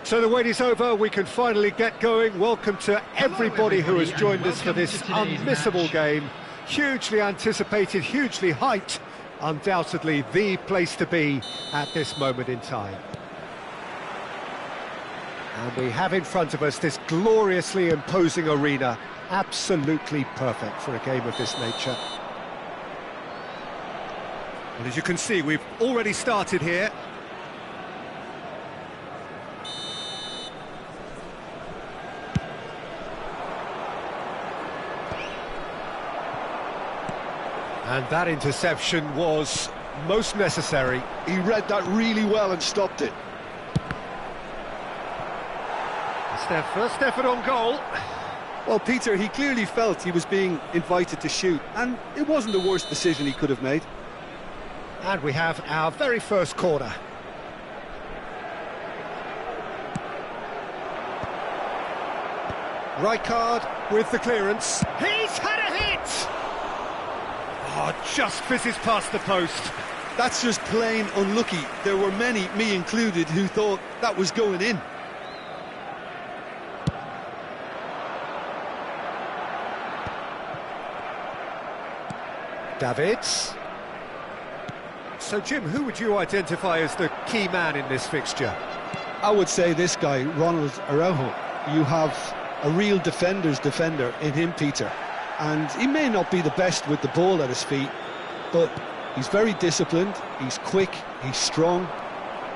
So the wait is over, we can finally get going. Welcome to everybody who has joined us for this unmissable game. Hugely anticipated, hugely hyped, undoubtedly the place to be at this moment in time. And we have in front of us this gloriously imposing arena, absolutely perfect for a game of this nature. And as you can see, we've already started here. And that interception was most necessary. He read that really well and stopped it. It's their first effort on goal. Well, Peter, he clearly felt he was being invited to shoot, and it wasn't the worst decision he could have made. And we have our very first corner. Rijkaard with the clearance. He's had a hit! Oh, just fizzes past the post. That's just plain unlucky. There were many, me included, who thought that was going in. Davids. So, Jim, who would you identify as the key man in this fixture? I would say this guy, Ronald Araujo. You have a real defender's defender in him, Peter. And he may not be the best with the ball at his feet, but he's very disciplined, he's quick, he's strong.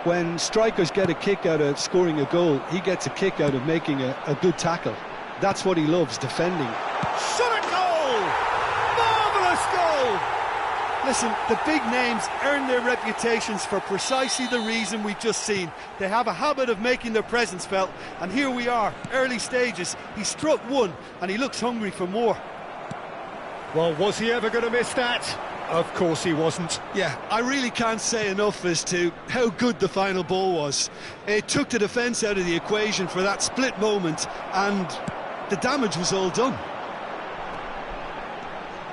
When strikers get a kick out of scoring a goal, he gets a kick out of making a good tackle. That's what he loves, defending. Shot at goal! Marvellous goal! Listen, the big names earn their reputations for precisely the reason we've just seen. They have a habit of making their presence felt, and here we are, early stages. He struck one, and he looks hungry for more. Well, was he ever going to miss that? Of course he wasn't. Yeah, I really can't say enough as to how good the final ball was. It took the defence out of the equation for that split moment, and the damage was all done.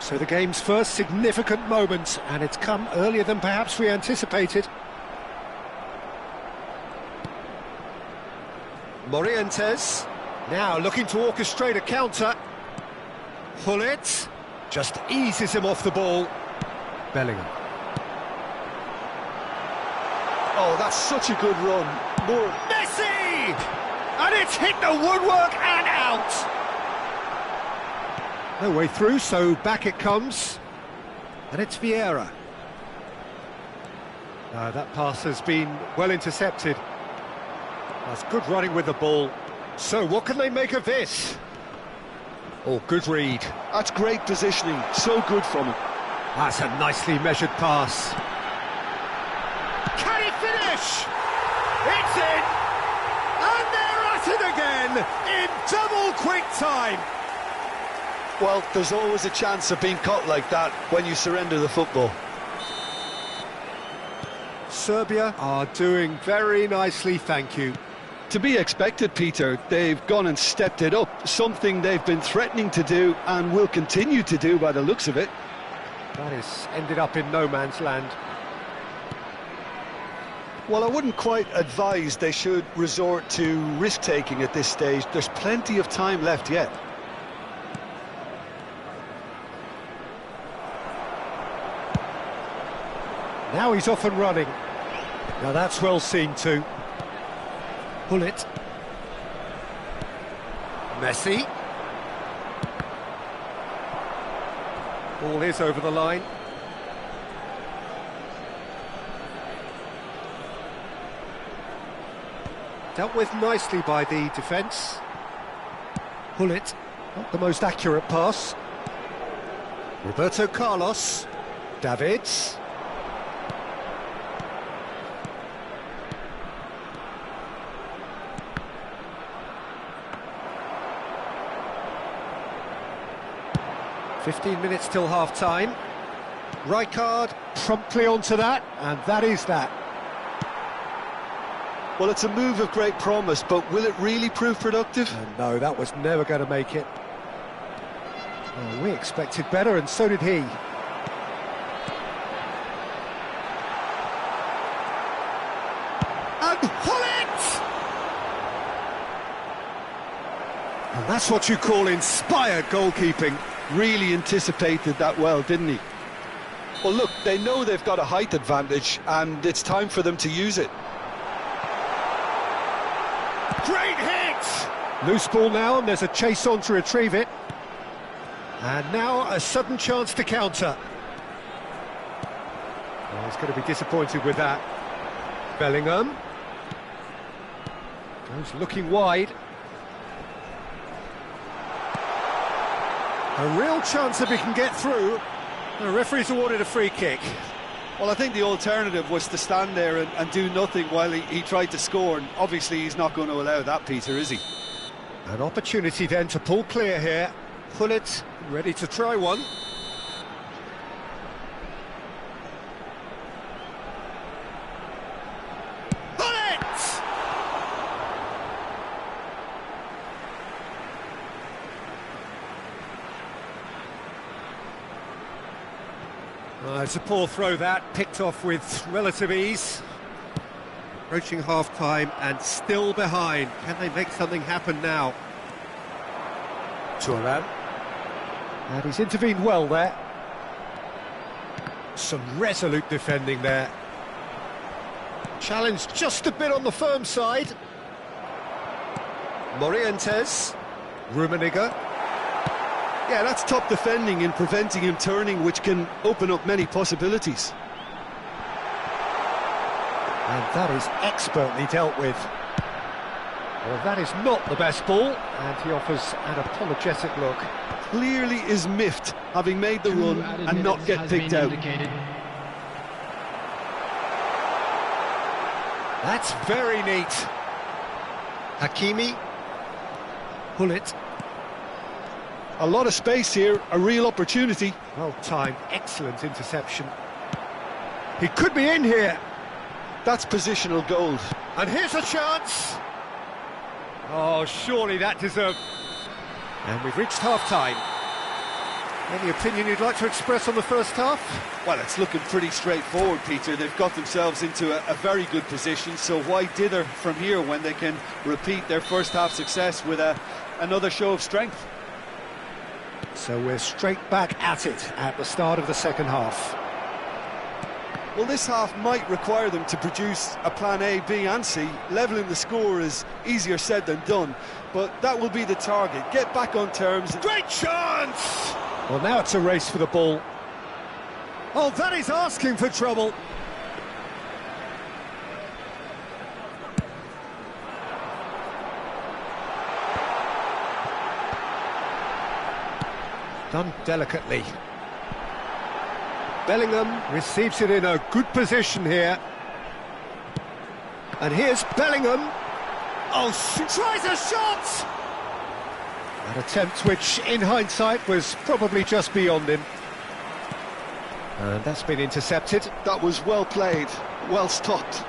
So the game's first significant moment, and it's come earlier than perhaps we anticipated. Morientes, now looking to orchestrate a counter. Gullit just eases him off the ball. Bellingham. Oh, that's such a good run. More. Messi! And it's hit the woodwork and out! No way through, so back it comes. And it's Vieira. That pass has been well intercepted. That's good running with the ball. So what can they make of this? Oh, good read. That's great positioning, so good from him. That's a nicely measured pass. Can he finish? It's in! And they're at it again, in double quick time. Well, there's always a chance of being caught like that when you surrender the football. Serbia are doing very nicely, thank you. To be expected, Peter. They've gone and stepped it up, something they've been threatening to do and will continue to do by the looks of it. That has ended up in no man's land. Well, I wouldn't quite advise they should resort to risk-taking at this stage. There's plenty of time left yet. Now he's off and running. Now that's well seen too. Gullit. Messi. Ball is over the line. Dealt with nicely by the defence. Gullit, not the most accurate pass. Roberto Carlos. Davids. "15 minutes till half-time. Rijkaard promptly onto that, and that is that. Well, it's a move of great promise, but will it really prove productive? No, that was never going to make it. Oh, we expected better, and so did he. And Gullit! And that's what you call inspired goalkeeping. Really anticipated that well, didn't he? Well, look, they know they've got a height advantage, and it's time for them to use it. Great hit! Loose ball now, and there's a chase on to retrieve it. And now a sudden chance to counter. Oh, he's going to be disappointed with that. Bellingham. Goes looking wide. A real chance if he can get through. The referee's awarded a free kick. Well, I think the alternative was to stand there and do nothing while he tried to score, and obviously he's not going to allow that, Peter, is he? An opportunity then to pull clear here. Gullit ready to try one. Gullit! It's a poor throw that, picked off with relative ease. Approaching half-time and still behind. Can they make something happen now? Thuram. And he's intervened well there. Some resolute defending there. Challenge just a bit on the firm side. Morientes. Rummenigge. Yeah, that's top defending in preventing him turning, which can open up many possibilities. And that is expertly dealt with. Well, that is not the best ball, and he offers an apologetic look. Clearly is miffed, having made the run and not get picked out. That's very neat. Hakimi. Gullit. A lot of space here, a real opportunity. Well timed, excellent interception. He could be in here. That's positional gold. And here's a chance. Oh, surely that deserved. And we've reached half-time. Any opinion you'd like to express on the first half? Well, it's looking pretty straightforward, Peter. They've got themselves into a very good position, so why dither from here when they can repeat their first half success with another show of strength? So we're straight back at it at the start of the second half. Well, this half might require them to produce a plan A, B and C. Levelling the score is easier said than done, but that will be the target. Get back on terms. Great chance! Well, now it's a race for the ball. Oh, that is asking for trouble. Done delicately. Bellingham receives it in a good position here. And here's Bellingham. Oh, tries a shot! An attempt which, in hindsight, was probably just beyond him. And that's been intercepted. That was well played, well stopped.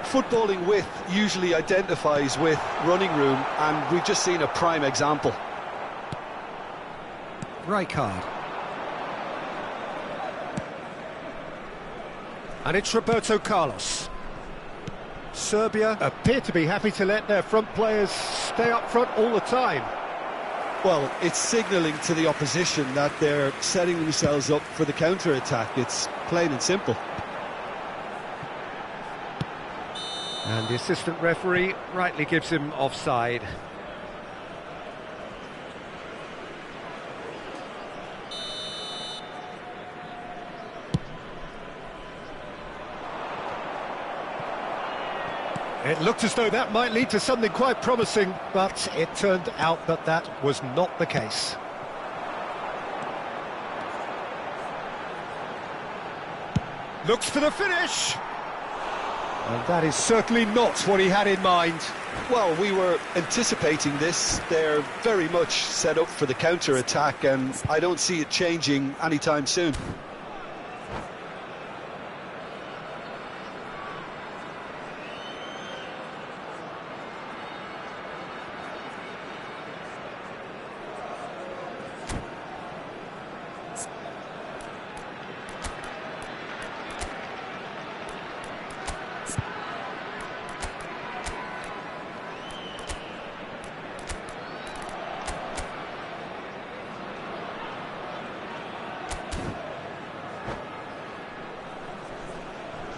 Footballing width usually identifies with running room, and we've just seen a prime example. Rijkaard. And it's Roberto Carlos. Serbia appear to be happy to let their front players stay up front all the time. Well, it's signalling to the opposition that they're setting themselves up for the counter-attack. It's plain and simple. And the assistant referee rightly gives him offside. It looked as though that might lead to something quite promising, but it turned out that that was not the case. Looks for the finish! And that is certainly not what he had in mind. Well, we were anticipating this. They're very much set up for the counter-attack, and I don't see it changing anytime soon.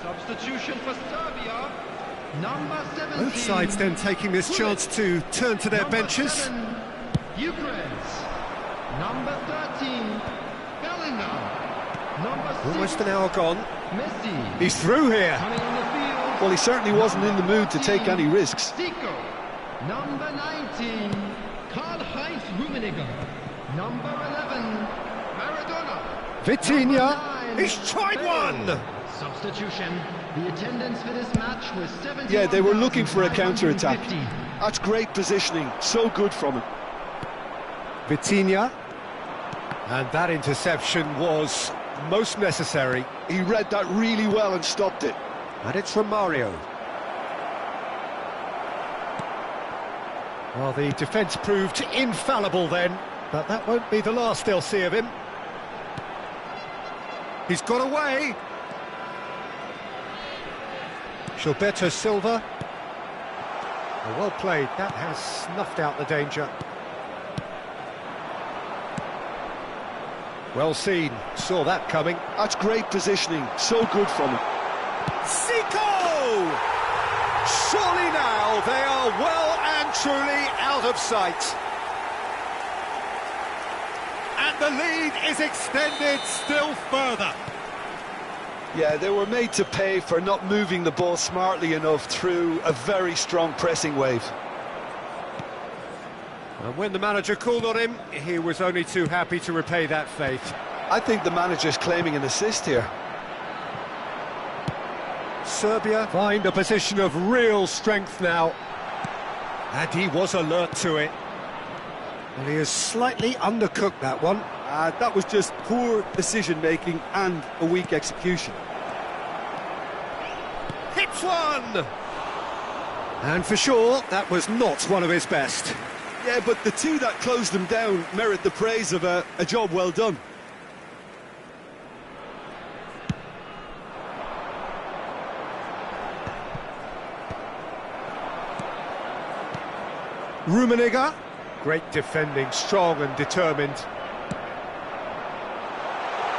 Substitution for Serbia, number 17. Both sides then taking this chance to turn to their Number benches. 7, Ukraine. Number 13, Bellingham. Number 6, Almost an hour gone. Messi. He's through here. Coming on the field. Well, he certainly wasn't in the mood to take any risks. Zico. Number 19, Karl-Heinz Rummenigge. Number 11, Maradona. Vitinha, he's tried one! Substitution. The attendance for this match was 70. Yeah, they were looking for a counter-attack. That's great positioning, so good from him. Vitinha. And that interception was most necessary. He read that really well and stopped it. And it's from Mario. Well, the defence proved infallible then, but that won't be the last they'll see of him. He's got away. Gilberto Silva. Well played, that has snuffed out the danger. Well seen, saw that coming. That's great positioning, so good from him. Zico! Surely now they are well and truly out of sight. And the lead is extended still further. Yeah, they were made to pay for not moving the ball smartly enough through a very strong pressing wave. And when the manager called on him, he was only too happy to repay that faith. I think the manager's claiming an assist here. Serbia find a position of real strength now. And he was alert to it. Well, he has slightly undercooked that one. That was just poor decision-making and a weak execution. Hits one! And for sure, that was not one of his best. Yeah, but the two that closed them down merit the praise of a job well done. Rummenigge, great defending, strong and determined.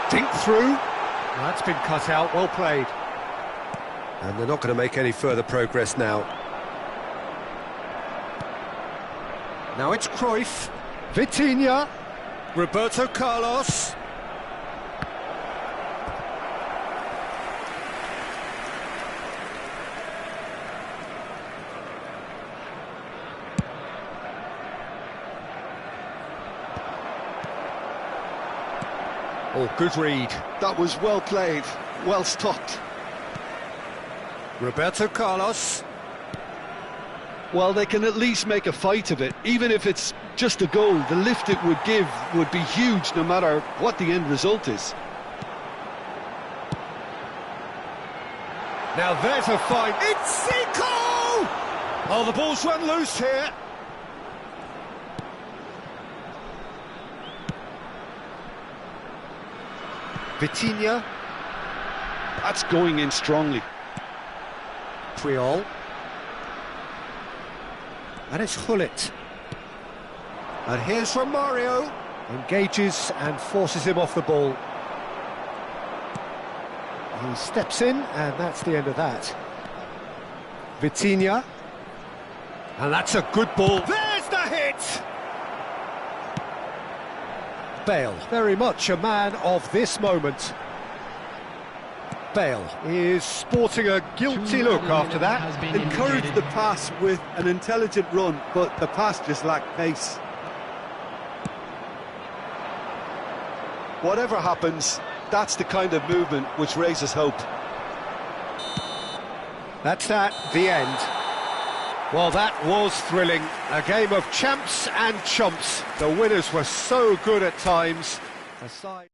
Dink through. That's been cut out, well played. And they're not going to make any further progress now. Now it's Cruyff, Vitinha, Roberto Carlos. Oh, good read. That was well played, well stopped. Roberto Carlos. Well, they can at least make a fight of it. Even if it's just a goal, the lift it would give would be huge no matter what the end result is. Now there's a fight. It's Zico! Oh, the ball's run loose here. Vitinha. That's going in strongly. Puyol. And it's Hullet. And here's from Mario. Engages and forces him off the ball. He steps in, and that's the end of that. Vitinha. And that's a good ball. There's the hit! Bale, very much a man of this moment. Bale is sporting a guilty look after that. Encouraged the pass with an intelligent run, but the pass just lacked pace. Whatever happens, that's the kind of movement which raises hope. That's that, the end. Well, that was thrilling. A game of champs and chumps. The winners were so good at times. Aside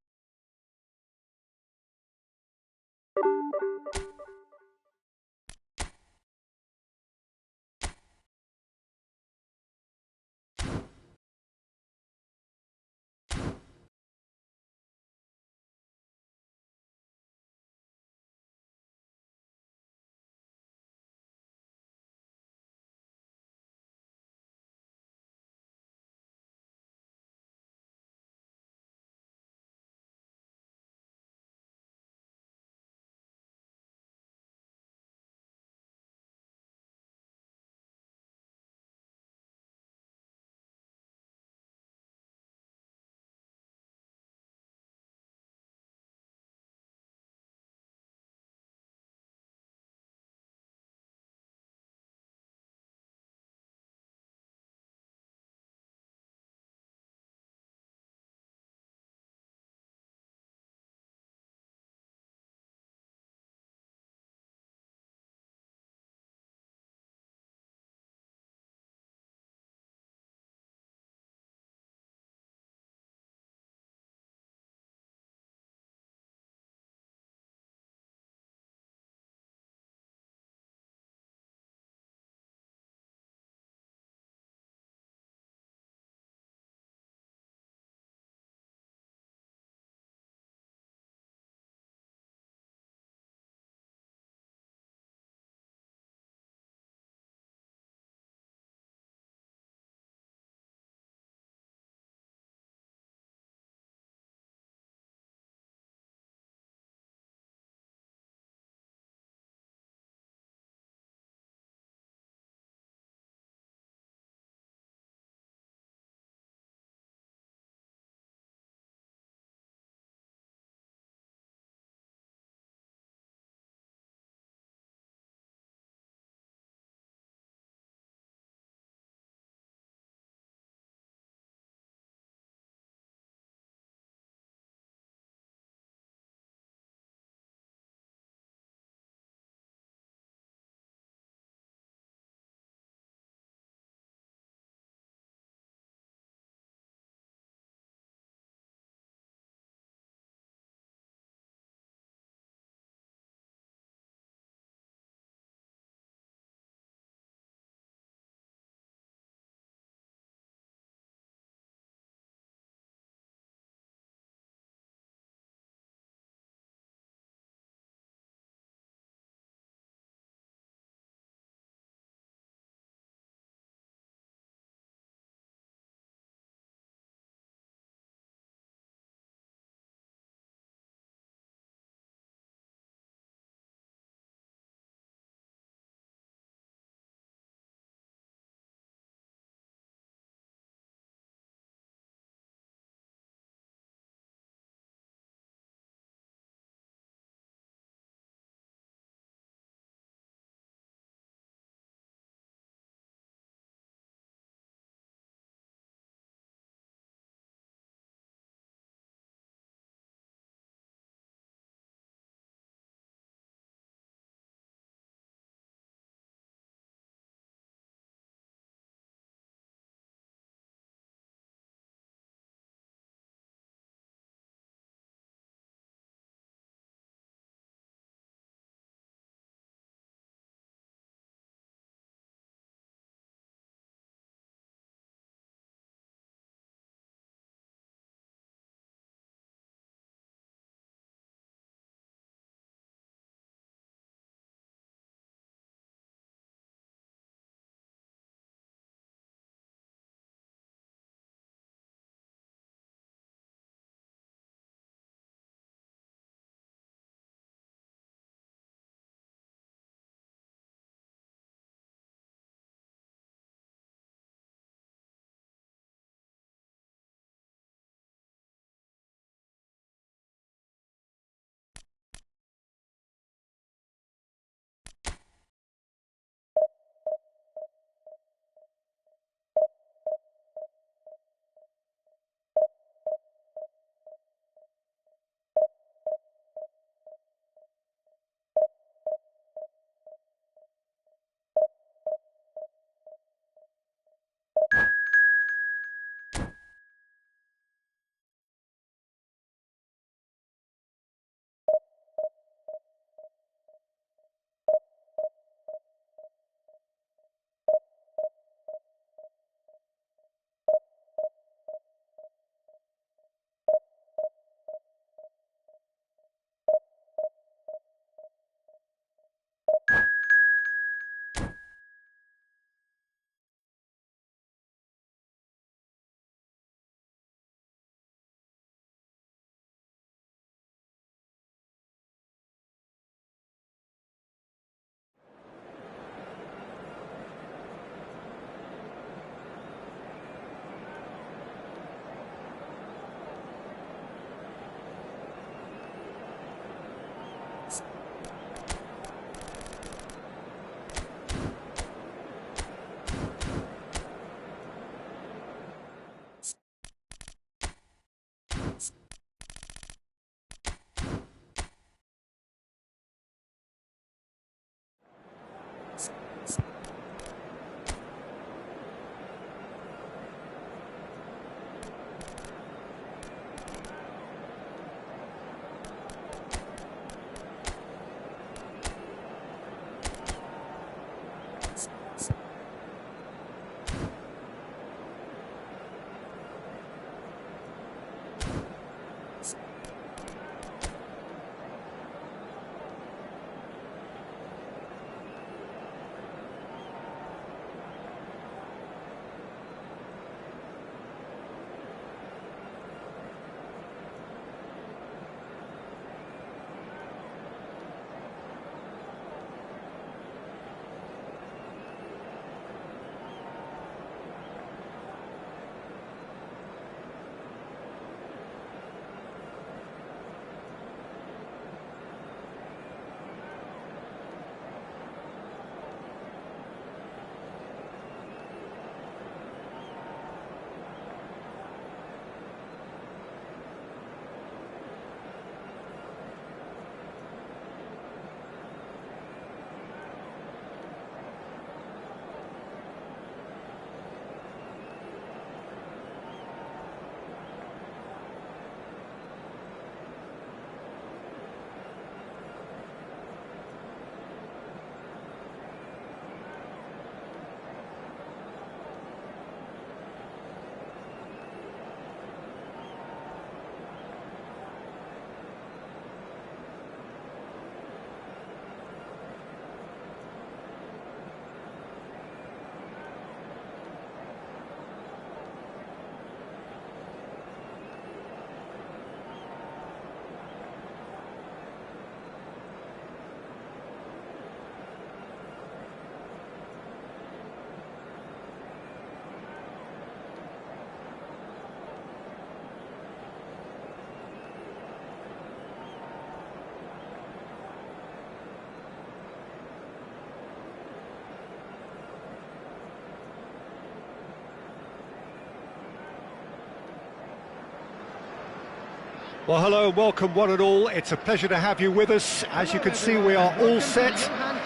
Well, hello and welcome one and all. It's a pleasure to have you with us. As you can see, we are all set.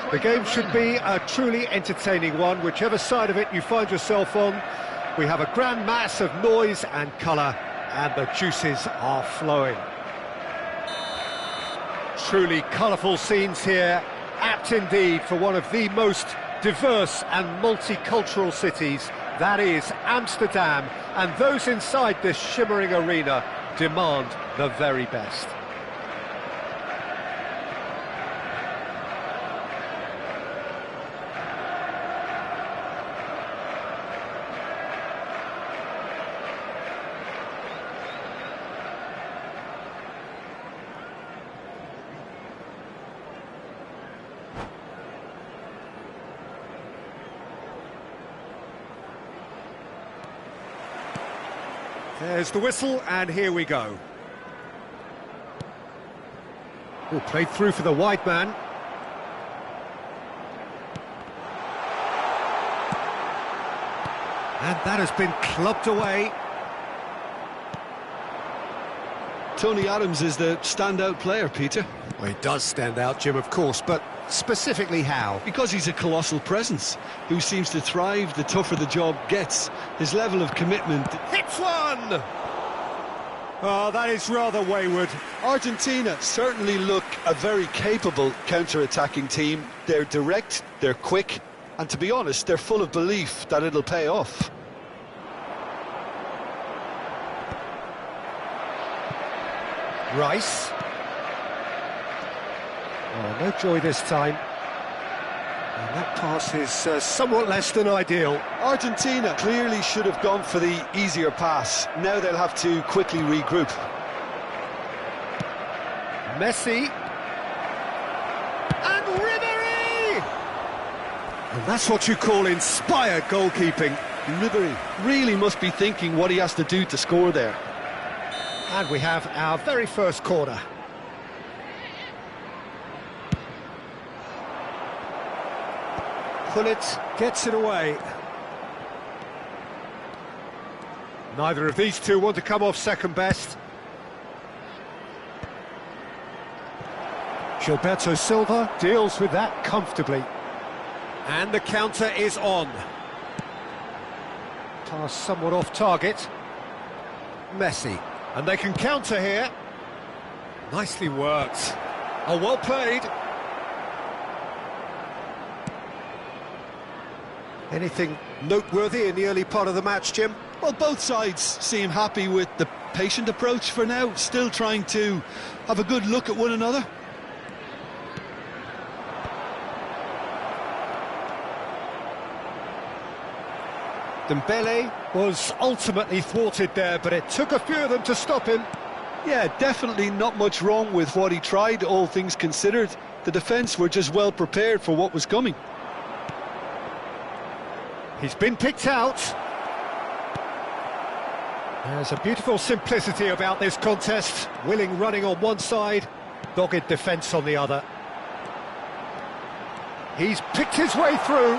The game should be a truly entertaining one, whichever side of it you find yourself on. We have a grand mass of noise and colour, and the juices are flowing. Truly colourful scenes here, apt indeed for one of the most diverse and multicultural cities, that is Amsterdam, and those inside this shimmering arena demand the very best. There's the whistle, and here we go. Oh, played through for the wide man. And that has been clubbed away. Tony Adams is the standout player, Peter. Well, he does stand out, Jim, of course, but specifically how? Because he's a colossal presence who seems to thrive the tougher the job gets. His level of commitment... Hits one! Oh, that is rather wayward. Argentina certainly look a very capable counter-attacking team. They're direct, they're quick, and to be honest, they're full of belief that it'll pay off. Rice. Oh, no joy this time. And that pass is somewhat less than ideal. Argentina clearly should have gone for the easier pass. Now they'll have to quickly regroup. Messi. And Ribéry! And that's what you call inspired goalkeeping. Ribéry really must be thinking what he has to do to score there. And we have our very first corner. Gullit gets it away. Neither of these two want to come off second best. Gilberto Silva deals with that comfortably. And the counter is on. Pass somewhat off target. Messi. And they can counter here. Nicely worked. Oh, well played. Anything noteworthy in the early part of the match, Jim? Well, both sides seem happy with the patient approach for now, still trying to have a good look at one another. Dembele was ultimately thwarted there, but it took a few of them to stop him. Yeah, definitely not much wrong with what he tried, all things considered. The defence were just well prepared for what was coming. He's been picked out. There's a beautiful simplicity about this contest. Willing running on one side, dogged defence on the other. He's picked his way through.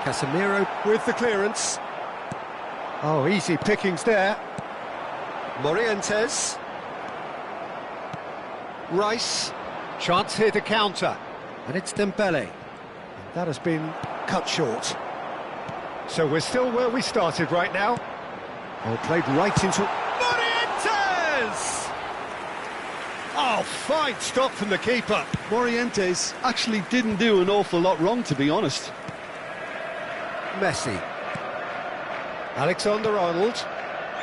Casemiro with the clearance. Oh, easy pickings there. Morientes. Rice. Chance here to counter. And it's Dembele. That has been cut short. So we're still where we started right now. Oh, played right into... Morientes! Oh, fine stop from the keeper. Morientes actually didn't do an awful lot wrong, to be honest. Messi. Alexander-Arnold.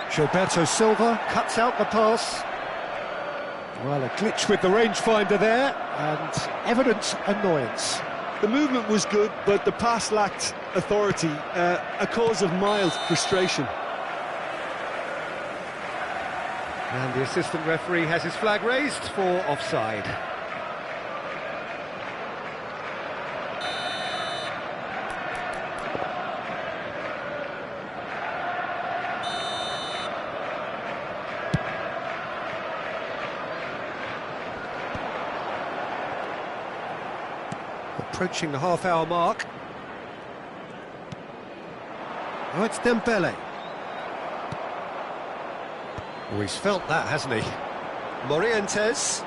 Gilberto Silva cuts out the pass. Well, a glitch with the rangefinder there, and evident annoyance. The movement was good, but the pass lacked authority, a cause of mild frustration. And the assistant referee has his flag raised for offside. Approaching the half-hour mark. Oh, it's Dembele. Oh, he's felt that, hasn't he? Morientes.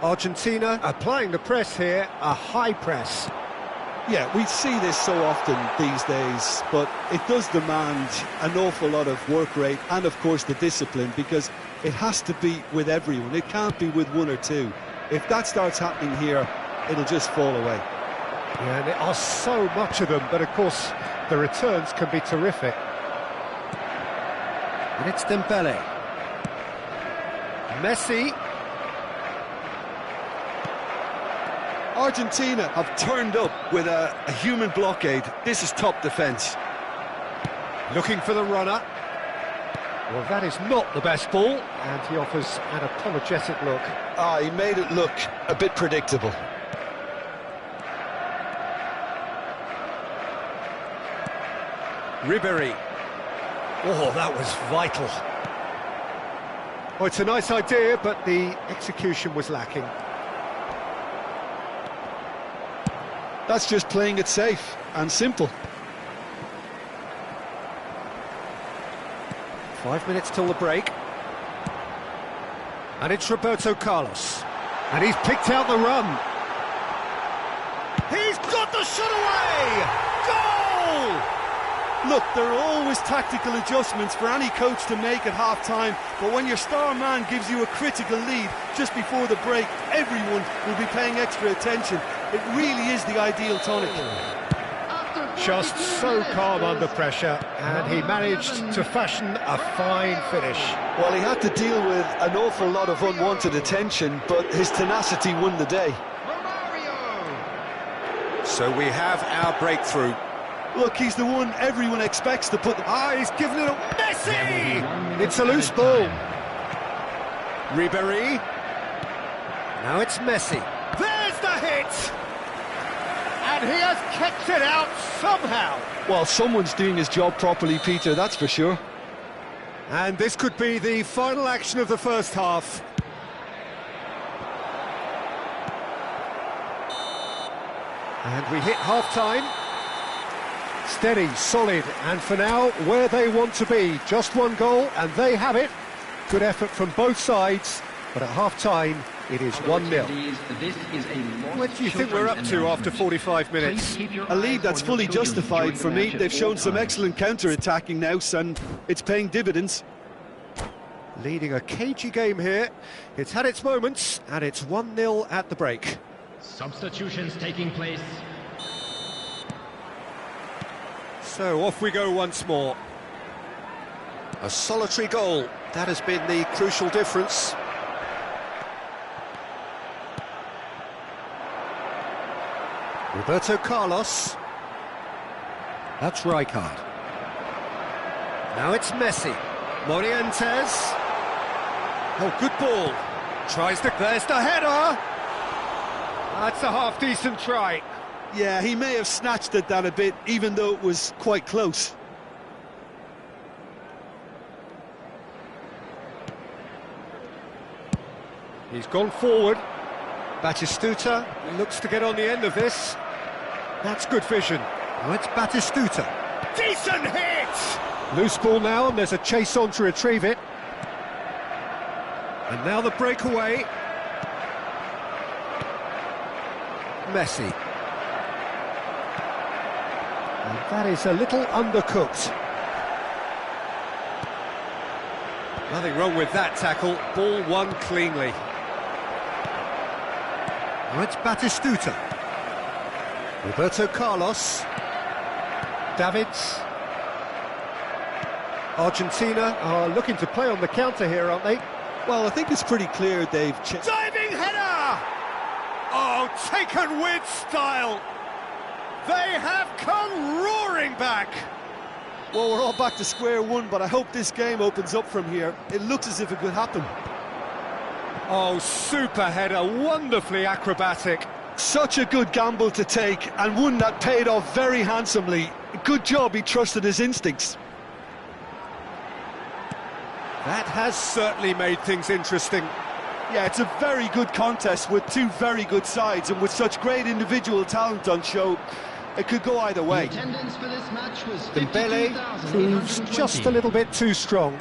Argentina applying the press here, a high press. Yeah, we see this so often these days, but it does demand an awful lot of work rate and, of course, the discipline, because it has to be with everyone. It can't be with one or two. If that starts happening here, it'll just fall away. Yeah, and there are so much of them, but of course the returns can be terrific. And it's Dembele. Messi. Argentina have turned up with a human blockade. This is top defence. Looking for the runner. Well, that is not the best ball, and he offers an apologetic look. He made it look a bit predictable. Ribéry. Oh, that was vital. Oh, it's a nice idea, but the execution was lacking. That's just playing it safe and simple. 5 minutes till the break. And it's Roberto Carlos. And he's picked out the run. He's got the shot away! Goal! Look, there are always tactical adjustments for any coach to make at half-time, but when your star man gives you a critical lead just before the break, everyone will be paying extra attention. It really is the ideal tonic. Just so calm under pressure, and he managed to fashion a fine finish. Well, he had to deal with an awful lot of unwanted attention, but his tenacity won the day. So we have our breakthrough. Look, he's the one everyone expects to put... He's given it a... Messi! It's a loose ball. Ribéry. Now it's Messi. There's the hit! And he has kept it out somehow. Well, someone's doing his job properly, Peter, that's for sure. And this could be the final action of the first half. And we hit half-time. Steady, solid, and for now, where they want to be. Just one goal, and they have it. Good effort from both sides, but at half-time, it is 1-0. What do you think we're up to after 45 minutes? A lead that's fully justified for me. They've shown some excellent counter-attacking now, and it's paying dividends. Leading a cagey game here. It's had its moments, and it's 1-0 at the break. Substitutions taking place. So off we go once more. A solitary goal. That has been the crucial difference. Roberto Carlos. That's Rijkaard. Now it's Messi. Morientes. Oh, good ball. Tries to... There's the header! That's a half-decent try. Yeah, he may have snatched at that a bit, even though it was quite close. He's gone forward. Batistuta looks to get on the end of this. That's good vision. Now it's Batistuta. Decent hit! Loose ball now, and there's a chase on to retrieve it. And now the breakaway. Messi. And that is a little undercooked. Nothing wrong with that tackle. Ball won cleanly. Now it's Batistuta. Roberto Carlos. Davids. Argentina are looking to play on the counter here, aren't they? Well, I think it's pretty clear they've... Diving header! Oh, taken with style! They have come roaring back! Well, we're all back to square one, but I hope this game opens up from here. It looks as if it could happen. Oh, super header, wonderfully acrobatic. Such a good gamble to take, and one that paid off very handsomely. Good job he trusted his instincts. That has certainly made things interesting. Yeah, it's a very good contest with two very good sides, and with such great individual talent on show, It could go either The way. attendance for this match was Dembele proves just a little bit too strong.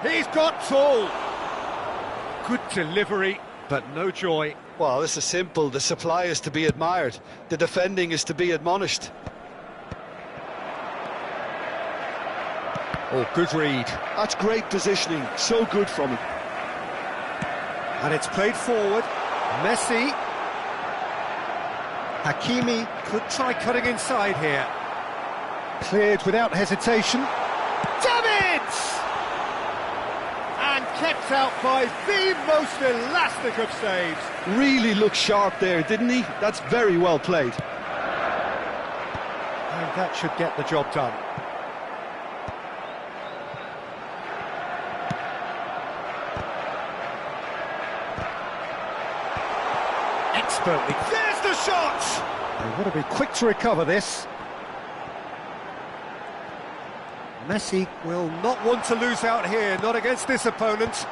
He's got Tool. Good delivery, but no joy. Well, this is simple. The supply is to be admired. The defending is to be admonished. Oh, good read. That's great positioning. So good from him. And it's played forward. Messi. Hakimi could try cutting inside here. Cleared without hesitation. Davids! And kept out by the most elastic of saves. Really looked sharp there, didn't he? That's very well played. And that should get the job done. Expertly. There's the shot! They want to be quick to recover this. Messi will not want to lose out here, not against this opponent.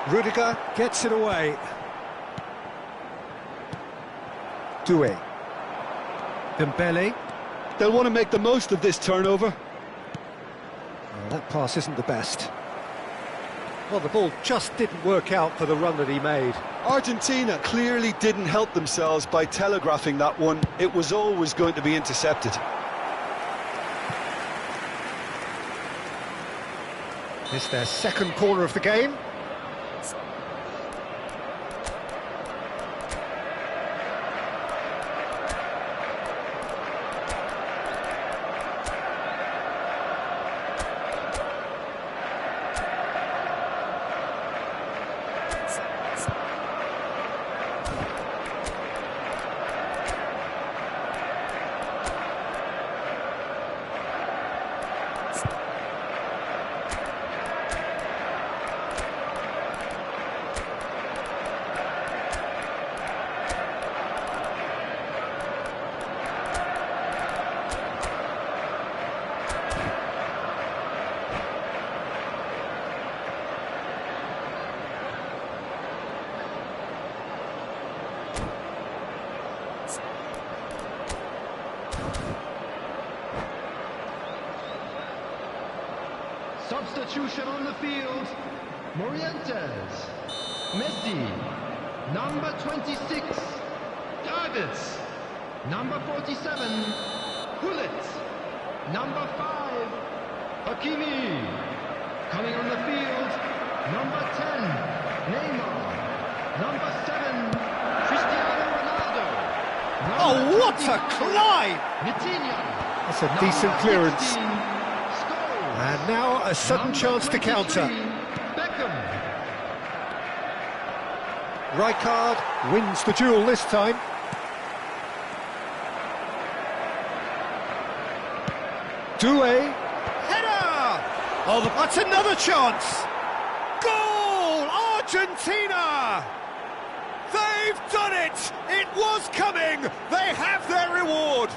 Rudiger gets it away. Doué. Dembele. They'll want to make the most of this turnover. Well, that pass isn't the best. Well, the ball just didn't work out for the run that he made. Argentina clearly didn't help themselves by telegraphing that one. It was always going to be intercepted. It's their second corner of the game. Substitution on the field. Morientes. Messi. Number 26. Davids. Number 47. Gullit. Number 5. Hakimi. Coming on the field. Number 10. Neymar. Number 7. Cristiano Ronaldo. Oh, what a climb! Vitinha. That's a decent clearance. And now a sudden chance to counter. Beckham. Rijkaard wins the duel this time. Doué. Header! Oh, that's another chance! Goal! Argentina! They've done it! It was coming! They have their reward!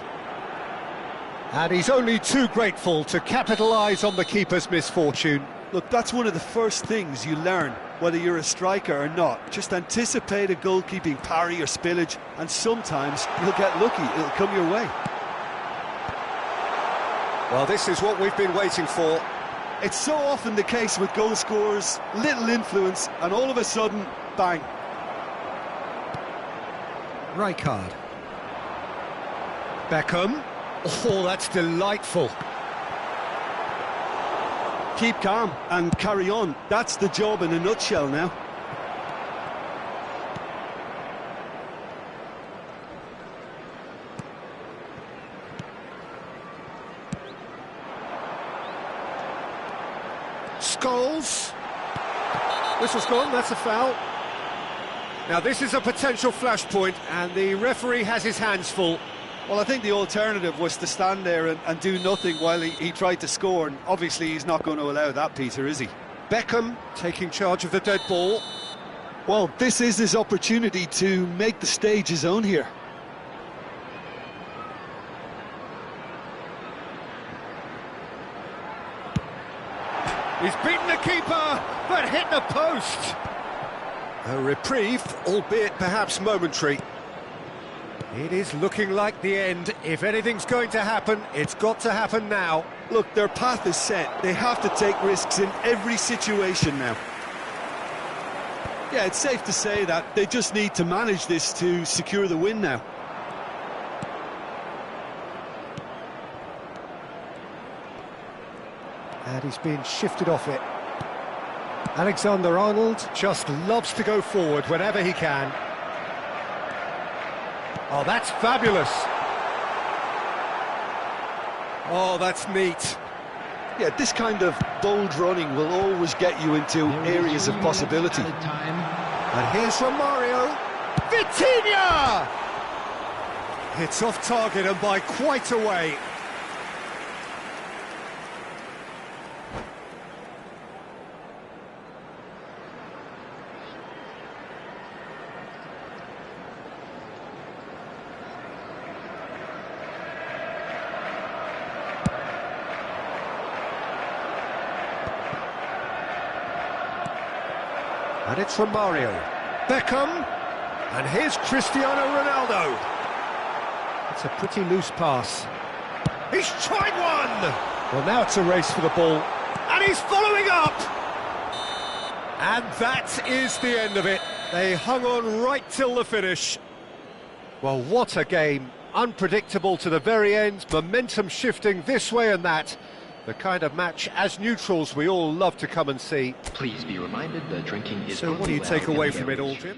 And he's only too grateful to capitalise on the keeper's misfortune. Look, that's one of the first things you learn, whether you're a striker or not. Just anticipate a goalkeeping parry or spillage, and sometimes you'll get lucky, it'll come your way. Well, this is what we've been waiting for. It's so often the case with goal scorers, little influence, and all of a sudden, bang. Rijkaard. Beckham. Oh, that's delightful. Keep calm and carry on. That's the job in a nutshell now. Scholes. Whistle's gone, that's a foul. Now this is a potential flashpoint and the referee has his hands full. Well, I think the alternative was to stand there and do nothing while he tried to score, and obviously he's not going to allow that, Peter, is he? Beckham taking charge of the dead ball. Well, this is his opportunity to make the stage his own here. He's beaten the keeper, but hit the post. A reprieve, albeit perhaps momentary. It is looking like the end. If anything's going to happen, it's got to happen now. Look, their path is set. They have to take risks in every situation now. Yeah, it's safe to say that they just need to manage this to secure the win now. And he's been shifted off it. Alexander-Arnold just loves to go forward whenever he can. Oh, that's fabulous. Oh, that's neat. Yeah, this kind of bold running will always get you into areas of possibility. And here's Romario. Vitinha! It's off target and by quite a way. And it's Romario. Beckham. And here's Cristiano Ronaldo. It's a pretty loose pass. He's tried one! Well, now it's a race for the ball. And he's following up! And that is the end of it. They hung on right till the finish. Well, what a game. Unpredictable to the very end. Momentum shifting this way and that. The kind of match, as neutrals, we all love to come and see. Please be reminded that drinking is So what do you take away from it all, Jim?